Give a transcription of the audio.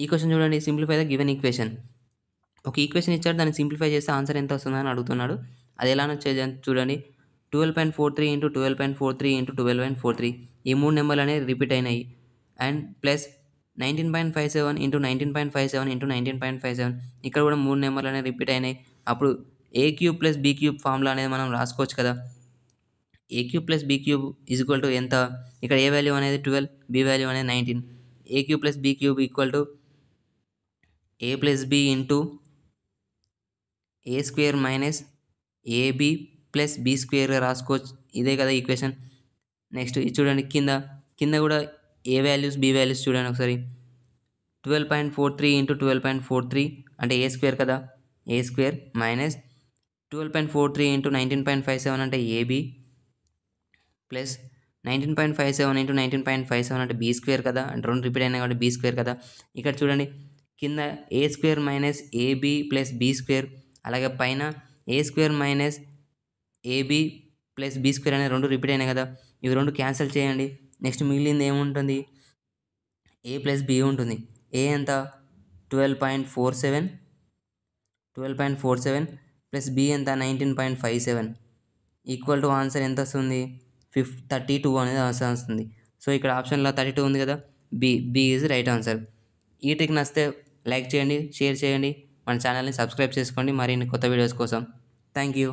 ఈ క్వెషన్ చూడండి, simplify the given equation. ఒక ఈక్వేషన్ ఇచ్చాడు, దాన్ని సింప్లిఫై చేస్తే ఆన్సర్ ఎంత వస్తుందని అడుగుతున్నాడు. అది ఎలానో చూడండి. 12.43 ఇంటూ 12.43 ఇంటూ 12.43 ఈ 3 నెంబర్లు అనేవి రిపీట్ అయినాయి. అండ్ ప్లస్ 19.57 ఇంటూ 19.57 ఇంటూ 19.57 ఇక్కడ కూడా 3 నెంబర్లు అనేవి రిపీట్ అయినాయి. అప్పుడు a cube plus b cube formula అనేది మనం రాసుకోవచ్చు కదా. A cube plus b cube is equal to ఎంత? ఇక్కడ ఏ వాల్యూ అనేది 12, బి వాల్యూ అనేది 19. A cube plus b cube equal to a plus b into a square minus ab plus b స్క్వేర్గా రాసుకోవచ్చు. ఇదే కదా ఈక్వేషన్. నెక్స్ట్ ఇది చూడండి, కింద కూడా ఏ వాల్యూస్ బి వాల్యూస్ చూడండి ఒకసారి. 12.43 ఇంటూ 12.43 అంటే ఏ స్క్వేర్ కదా, ఏ స్క్వేర్ మైనస్ 12.43 ఇంటూ 19.57 అంటే ఏబి ప్లస్ 19.57 ఇంటూ 19.57 అంటే బీ స్క్వేర్ కదా, అంటే రెండు రిపీట్ అయినా కాబట్టి బీ స్క్వేర్ కదా. ఇక్కడ చూడండి, కింద a square minus ab plus b square, అలాగే పైన a square minus ab plus b square అనేది రెండు రిపీట్ అయినాయి కదా. ఇవి రెండు క్యాన్సిల్ చేయండి. నెక్స్ట్ మిగిలింది ఏముంటుంది? ఏ ప్లస్ బి ఉంటుంది. ఏ ఎంత? 12.47 ప్లస్ బి ఎంత? 19.57 ఈక్వల్ టు ఆన్సర్ ఎంత వస్తుంది? 32 అనేది ఆన్సర్ వస్తుంది. సో ఇక్కడ ఆప్షన్లో 32 ఉంది కదా, బి ఈజ్ రైట్ ఆన్సర్. ఈ ట్రిక్ నచ్చితే లైక్ చేయండి, షేర్ చేయండి, మన ఛానల్ని సబ్స్క్రైబ్ చేసుకోండి మరిన్ని కొత్త వీడియోస్ కోసం. Thank you.